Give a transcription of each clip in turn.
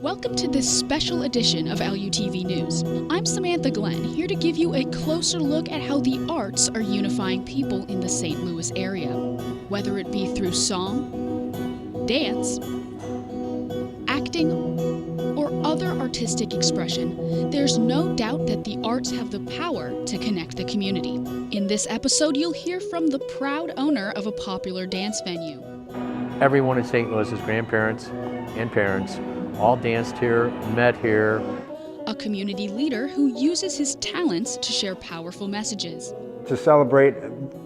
Welcome to this special edition of LUTV News. I'm Samantha Glenn, here to give you a closer look at how the arts are unifying people in the St. Louis area. Whether it be through song, dance, acting, or other artistic expression, there's no doubt that the arts have the power to connect the community. In this episode, you'll hear from the proud owner of a popular dance venue. Everyone in St. Louis's grandparents and parents all danced here, met here. A community leader who uses his talents to share powerful messages. To celebrate,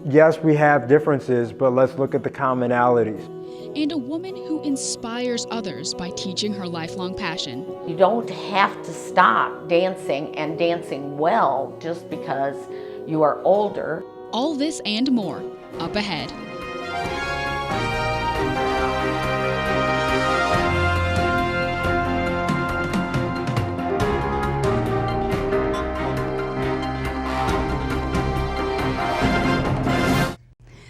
yes, we have differences, but let's look at the commonalities. And a woman who inspires others by teaching her lifelong passion. You don't have to stop dancing and dancing well just because you are older. All this and more, up ahead.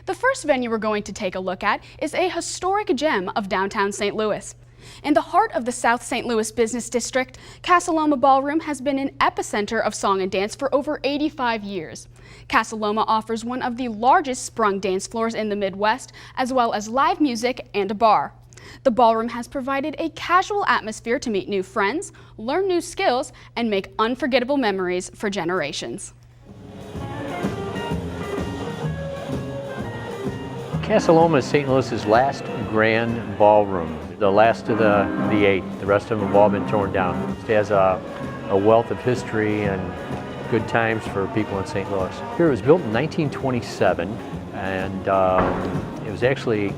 The first venue we're going to take a look at is a historic gem of downtown St. Louis. In the heart of the South St. Louis Business District, Casa Loma Ballroom has been an epicenter of song and dance for over 85 years. Casa Loma offers one of the largest sprung dance floors in the Midwest, as well as live music and a bar. The ballroom has provided a casual atmosphere to meet new friends, learn new skills, and make unforgettable memories for generations. Casa Loma is St. Louis's last grand ballroom, the last of the eight. The rest of them have all been torn down. It has a wealth of history and good times for people in St. Louis. Here it was built in 1927, and it was actually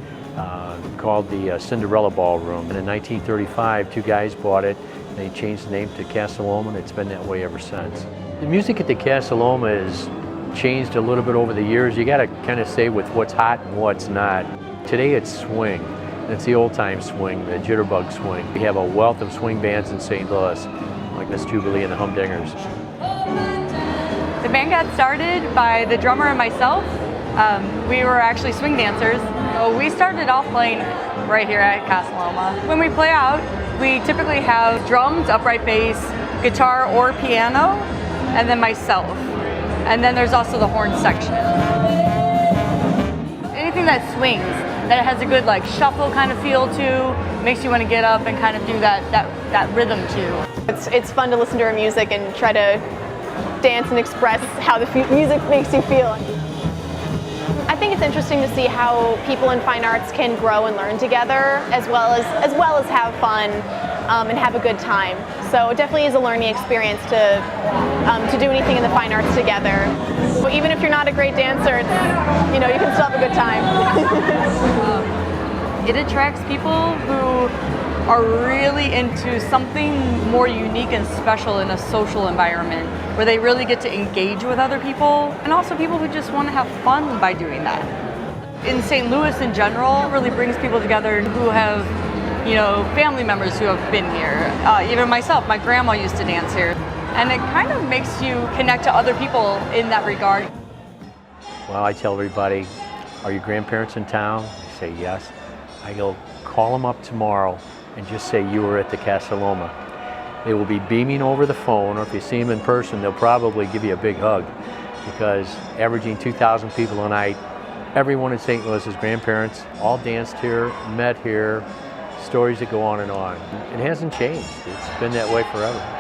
called the Cinderella Ballroom. And in 1935, two guys bought it. They changed the name to Casa Loma, and it's been that way ever since. The music at the Casa Loma is changed a little bit over the years. You got to kind of stay with what's hot and what's not. Today it's swing. It's the old-time swing, the jitterbug swing. We have a wealth of swing bands in St. Louis, like Miss Jubilee and the Humdingers. The band got started by the drummer and myself. We were actually swing dancers. So we started off playing right here at Casa Loma. When we play out, we typically have drums, upright bass, guitar or piano, and then myself. And then there's also the horn section. Anything that swings, that has a good like shuffle kind of feel to, makes you want to get up and kind of do that rhythm too. It's fun to listen to our music and try to dance and express how the music makes you feel. I think it's interesting to see how people in fine arts can grow and learn together, as well as have fun and have a good time. So it definitely is a learning experience to do anything in the fine arts together. So even if you're not a great dancer, you can still have a good time. It attracts people who are really into something more unique and special in a social environment, where they really get to engage with other people, and also people who just want to have fun by doing that. In St. Louis in general, it really brings people together who have family members who have been here. Even myself, my grandma used to dance here. And it kind of makes you connect to other people in that regard. Well, I tell everybody, are your grandparents in town? They say yes. I go, call them up tomorrow and just say you were at the Casa Loma. They will be beaming over the phone, or if you see them in person, they'll probably give you a big hug, because averaging 2,000 people a night, everyone in St. Louis's grandparents all danced here, met here, stories that go on and on. It hasn't changed. It's been that way forever.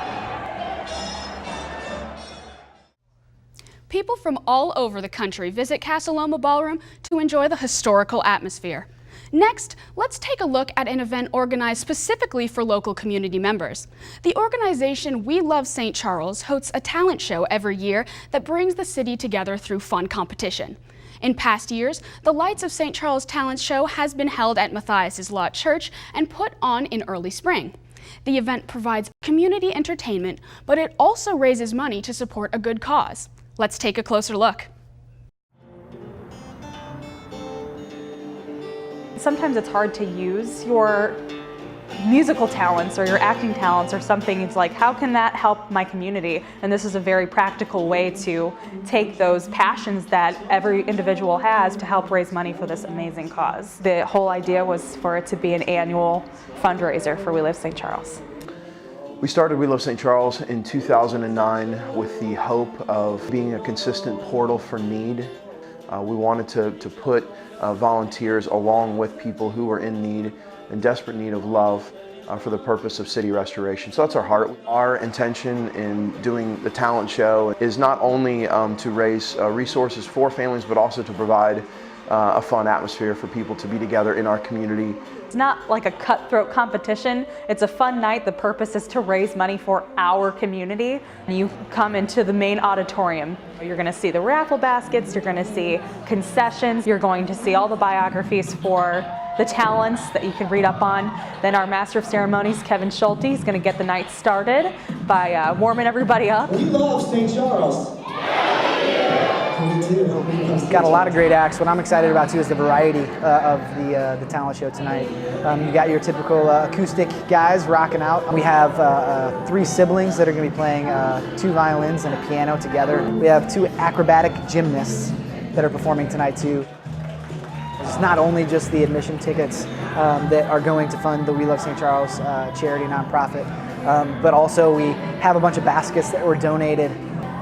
People from all over the country visit Casa Loma Ballroom to enjoy the historical atmosphere. Next, let's take a look at an event organized specifically for local community members. The organization We Love St. Charles hosts a talent show every year that brings the city together through fun competition. In past years, the Lights of St. Charles Talent Show has been held at Matthias' Lot Church and put on in early spring. The event provides community entertainment, but it also raises money to support a good cause. Let's take a closer look. Sometimes it's hard to use your musical talents or your acting talents or something. It's like, how can that help my community? And this is a very practical way to take those passions that every individual has to help raise money for this amazing cause. The whole idea was for it to be an annual fundraiser for We Live St. Charles. We started We Love St. Charles in 2009 with the hope of being a consistent portal for need. We wanted to put volunteers along with people who were in need, in desperate need of love, for the purpose of city restoration. So that's our heart. Our intention in doing the talent show is not only to raise resources for families, but also to provide a fun atmosphere for people to be together in our community. It's not like a cutthroat competition. It's a fun night. The purpose is to raise money for our community. You come into the main auditorium. You're going to see the raffle baskets, you're going to see concessions, you're going to see all the biographies for the talents that you can read up on. Then our Master of Ceremonies, Kevin Schulte, is going to get the night started by warming everybody up. We love St. Charles. We've got a lot of great acts. What I'm excited about too is the variety of the talent show tonight. You got your typical acoustic guys rocking out. We have 3 siblings that are going to be playing 2 violins and a piano together. We have 2 acrobatic gymnasts that are performing tonight too. It's not only just the admission tickets that are going to fund the We Love St. Charles charity nonprofit, but also we have a bunch of baskets that were donated.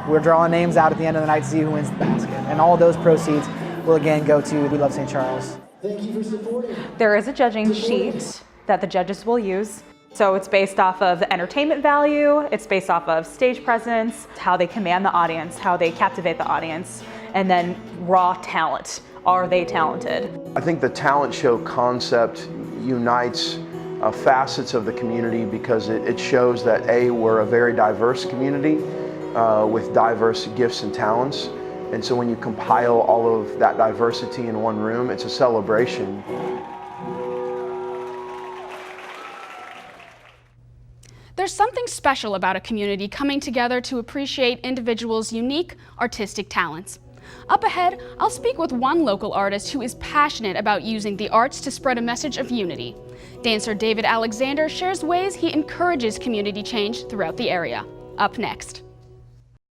We're drawing names out at the end of the night to see who wins the basket. And all those proceeds will again go to We Love St. Charles. Thank you for supporting. There is a judging sheet that the judges will use. So it's based off of the entertainment value, it's based off of stage presence, how they command the audience, how they captivate the audience, and then raw talent. Are they talented? I think the talent show concept unites facets of the community because it shows that we're a very diverse community with diverse gifts and talents. And so when you compile all of that diversity in one room, it's a celebration. There's something special about a community coming together to appreciate individuals' unique artistic talents. Up ahead, I'll speak with one local artist who is passionate about using the arts to spread a message of unity. Dancer David Alexander shares ways he encourages community change throughout the area. Up next.